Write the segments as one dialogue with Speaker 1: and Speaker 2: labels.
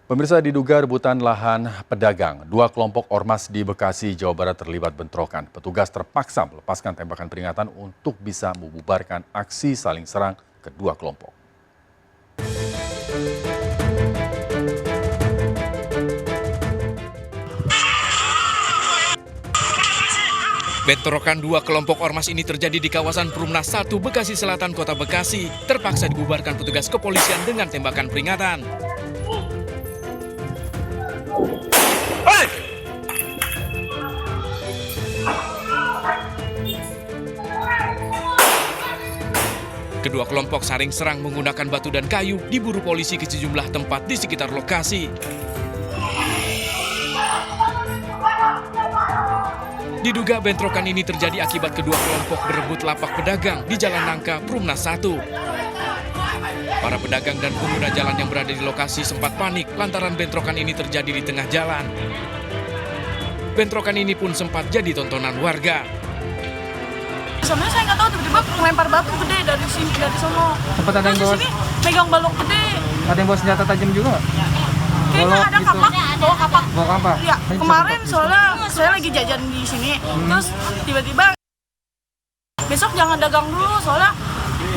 Speaker 1: Pemirsa, diduga rebutan lahan pedagang, dua kelompok ormas di Bekasi, Jawa Barat terlibat bentrokan. Petugas terpaksa melepaskan tembakan peringatan untuk bisa membubarkan aksi saling serang kedua kelompok.
Speaker 2: Bentrokan dua kelompok ormas ini terjadi di kawasan Perumnas 1 Bekasi Selatan, Kota Bekasi. Terpaksa dibubarkan petugas kepolisian dengan tembakan peringatan. Kedua kelompok saling serang menggunakan batu dan kayu, diburu polisi ke sejumlah tempat di sekitar lokasi. Diduga bentrokan ini terjadi akibat kedua kelompok berebut lapak pedagang di Jalan Nangka, Perumnas 1. Para pedagang dan pengguna jalan yang berada di lokasi sempat panik lantaran bentrokan ini terjadi di tengah jalan. Bentrokan ini pun sempat jadi tontonan warga.
Speaker 3: Sebenarnya saya nggak tahu, tiba-tiba melempar batu gede dari sini, dari sono.
Speaker 4: Sempat ada yang bawa,
Speaker 3: sini megang balok gede.
Speaker 4: ada yang bawa senjata tajam juga?
Speaker 3: Kayaknya ada
Speaker 4: gitu.
Speaker 3: kapak, bawa kapak.
Speaker 4: Bawa kapak?
Speaker 3: Ya, kemarin soalnya saya lagi jajan di sini, terus tiba-tiba besok jangan dagang dulu, soalnya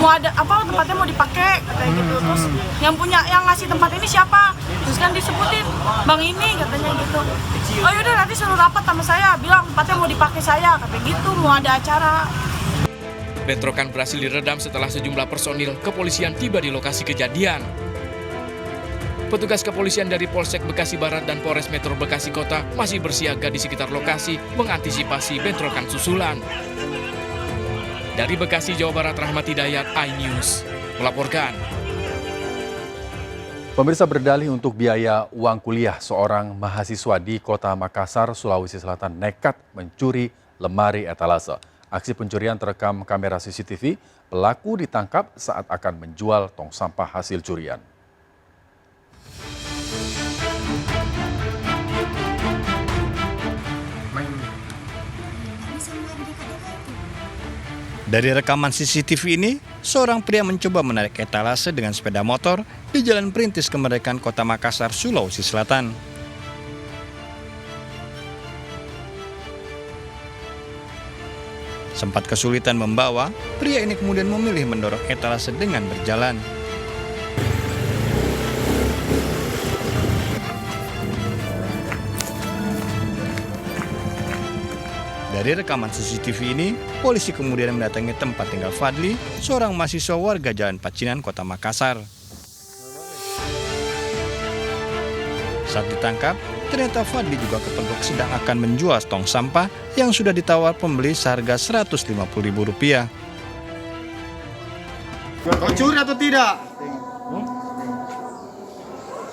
Speaker 3: mau ada apa tempatnya mau dipakai katanya gitu. Terus yang ngasih tempat ini siapa? Terus kan disebutin bang ini katanya gitu. Oh yaudah nanti suruh rapat sama saya, bilang tempatnya mau dipakai saya katanya gitu, mau ada acara.
Speaker 2: Bentrokan berhasil diredam setelah sejumlah personil kepolisian tiba di lokasi kejadian. Petugas kepolisian dari Polsek Bekasi Barat dan Polres Metro Bekasi Kota masih bersiaga di sekitar lokasi mengantisipasi bentrokan susulan. Dari Bekasi, Jawa Barat, Rahmat Hidayat, iNews melaporkan.
Speaker 1: Pemirsa, berdalih untuk biaya uang kuliah, seorang mahasiswa di Kota Makassar, Sulawesi Selatan nekat mencuri lemari etalase. Aksi pencurian terekam kamera CCTV, pelaku ditangkap saat akan menjual tong sampah hasil curian.
Speaker 5: Dari rekaman CCTV ini, seorang pria mencoba menarik etalase dengan sepeda motor di Jalan Perintis Kemerdekaan Kota Makassar, Sulawesi Selatan. Sempat kesulitan membawa, pria ini kemudian memilih mendorong etalase dengan berjalan. Dari rekaman CCTV ini, polisi kemudian mendatangi tempat tinggal Fadli, seorang mahasiswa warga Jalan Pacinan, Kota Makassar. Saat ditangkap, ternyata Fadli juga kepergok sedang akan menjual tong sampah yang sudah ditawar pembeli seharga Rp150.000.
Speaker 6: Kau curi atau tidak?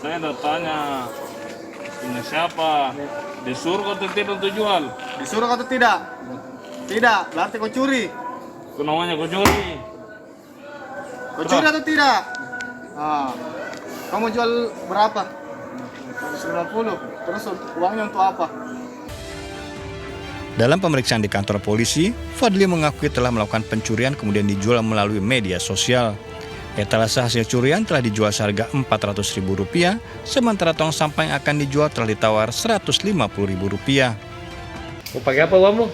Speaker 7: Saya udah tanya, punya siapa? Disuruh atau tidak untuk jual?
Speaker 6: Disuruh atau tidak? Tidak, berarti kau curi.
Speaker 7: Itu namanya kau curi.
Speaker 6: Kau curi atau tidak? Kau mau jual berapa? 150. Terus uangnya untuk apa?
Speaker 5: Dalam pemeriksaan di kantor polisi, Fadli mengakui telah melakukan pencurian kemudian dijual melalui media sosial. Etalase hasil curian telah dijual seharga Rp400.000, sementara tong sampah yang akan dijual telah ditawar Rp150.000.
Speaker 8: Mau pakai apa uangmu?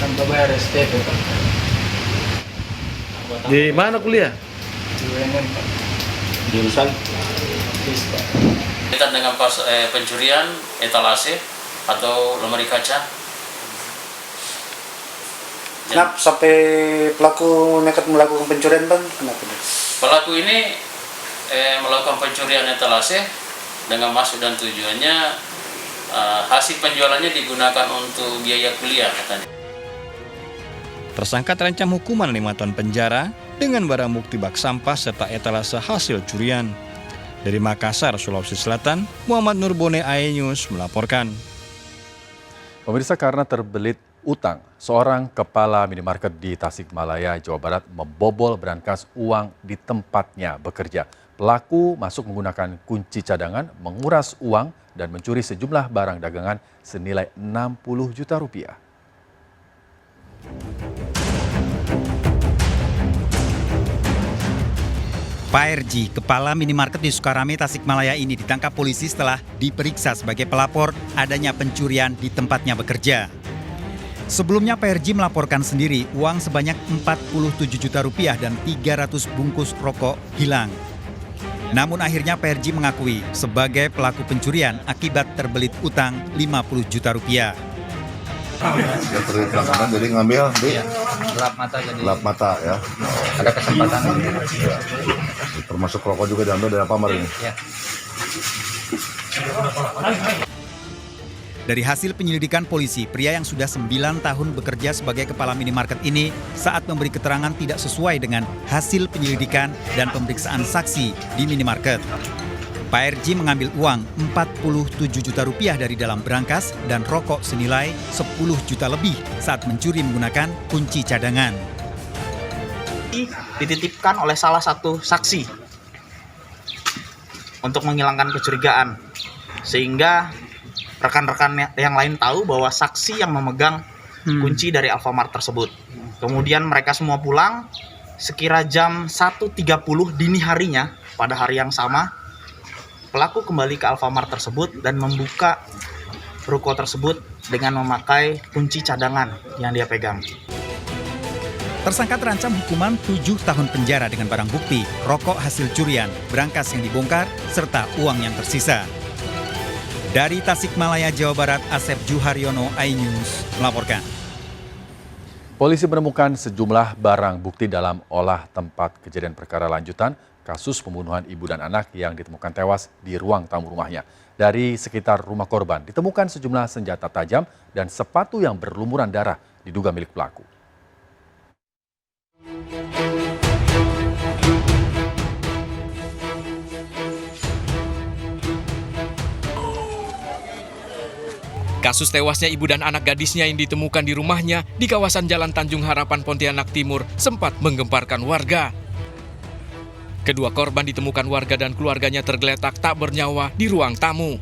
Speaker 6: Kan kau bayar SPP, Pak.
Speaker 8: Di mana kuliah?
Speaker 6: Di UNM, Pak.
Speaker 8: Jurusan?
Speaker 6: Pak.
Speaker 9: Kaitan dengan pencurian etalase atau lemari kaca.
Speaker 6: Kenapa sampai pelaku nekat melakukan pencurian, Bang? Kenapa?
Speaker 9: Pelaku ini melakukan pencurian etalase dengan maksud dan tujuannya hasil penjualannya digunakan untuk biaya kuliah katanya.
Speaker 5: Tersangka terancam hukuman 5 tahun penjara dengan barang bukti bak sampah serta etalase hasil curian. Dari Makassar, Sulawesi Selatan, Muhammad Nurbone, iNews melaporkan.
Speaker 1: Pemirsa, karena terbelit utang, seorang kepala minimarket di Tasikmalaya, Jawa Barat membobol berangkas uang di tempatnya bekerja. Pelaku masuk menggunakan kunci cadangan, menguras uang, dan mencuri sejumlah barang dagangan senilai Rp60 juta.
Speaker 10: PRJ, kepala minimarket di Sukarame, Tasikmalaya ini ditangkap polisi setelah diperiksa sebagai pelapor adanya pencurian di tempatnya bekerja. Sebelumnya PRJ melaporkan sendiri uang sebanyak 47 juta rupiah dan 300 bungkus rokok hilang. Namun akhirnya PRJ mengakui sebagai pelaku pencurian akibat terbelit utang 50 juta rupiah.
Speaker 11: Ya terlihat pelanggaran jadi ngambil di gelap mata ya.
Speaker 4: Ada kesempatan.
Speaker 11: Ya. Termasuk rokok juga diambil dari Alfamart ini.
Speaker 4: Ya.
Speaker 10: Dari hasil penyelidikan polisi, pria yang sudah 9 tahun bekerja sebagai kepala minimarket ini saat memberi keterangan tidak sesuai dengan hasil penyelidikan dan pemeriksaan saksi di minimarket. PRJ mengambil uang 47 juta rupiah dari dalam berangkas dan rokok senilai 10 juta lebih saat mencuri menggunakan kunci cadangan.
Speaker 12: Dititipkan oleh salah satu saksi untuk menghilangkan kecurigaan, sehingga rekan-rekan yang lain tahu bahwa saksi yang memegang kunci dari Alfamart tersebut. Kemudian mereka semua pulang sekira jam 1.30 dini harinya pada hari yang sama. Pelaku kembali ke Alfamart tersebut dan membuka ruko tersebut dengan memakai kunci cadangan yang dia pegang.
Speaker 10: Tersangka terancam hukuman 7 tahun penjara dengan barang bukti, rokok hasil curian, berangkas yang dibongkar, serta uang yang tersisa. Dari Tasikmalaya, Jawa Barat, Asep Juharyono, iNews melaporkan.
Speaker 1: Polisi menemukan sejumlah barang bukti dalam olah tempat kejadian perkara lanjutan kasus pembunuhan ibu dan anak yang ditemukan tewas di ruang tamu rumahnya. Dari sekitar rumah korban ditemukan sejumlah senjata tajam dan sepatu yang berlumuran darah diduga milik pelaku.
Speaker 2: Kasus tewasnya ibu dan anak gadisnya yang ditemukan di rumahnya di kawasan Jalan Tanjung Harapan, Pontianak Timur sempat menggemparkan warga. Kedua korban ditemukan warga dan keluarganya tergeletak tak bernyawa di ruang tamu.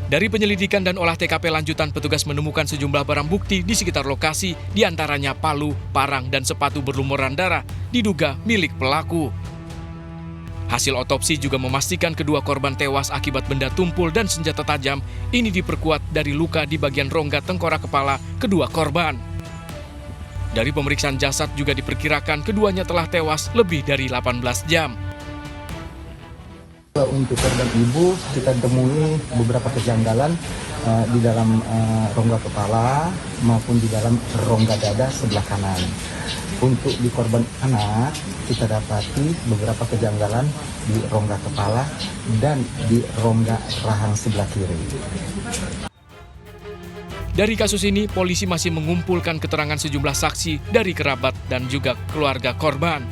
Speaker 2: Dari penyelidikan dan olah TKP lanjutan, petugas menemukan sejumlah barang bukti di sekitar lokasi, diantaranya palu, parang, dan sepatu berlumuran darah, diduga milik pelaku. Hasil otopsi juga memastikan kedua korban tewas akibat benda tumpul dan senjata tajam. Ini diperkuat dari luka di bagian rongga tengkorak kepala kedua korban. Dari pemeriksaan jasad juga diperkirakan keduanya telah tewas lebih dari 18 jam.
Speaker 13: Untuk korban ibu, kita temui beberapa kejanggalan di dalam rongga kepala maupun di dalam rongga dada sebelah kanan. Untuk di korban anak, kita dapati beberapa kejanggalan di rongga kepala dan di rongga rahang sebelah kiri.
Speaker 2: Dari kasus ini, polisi masih mengumpulkan keterangan sejumlah saksi dari kerabat dan juga keluarga korban.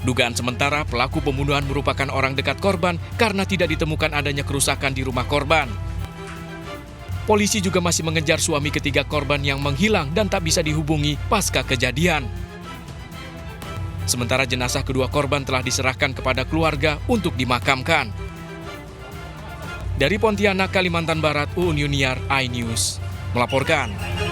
Speaker 2: Dugaan sementara, pelaku pembunuhan merupakan orang dekat korban karena tidak ditemukan adanya kerusakan di rumah korban. Polisi juga masih mengejar suami ketiga korban yang menghilang dan tak bisa dihubungi pasca kejadian. Sementara jenazah kedua korban telah diserahkan kepada keluarga untuk dimakamkan. Dari Pontianak, Kalimantan Barat, Uun Yuniar, iNews melaporkan.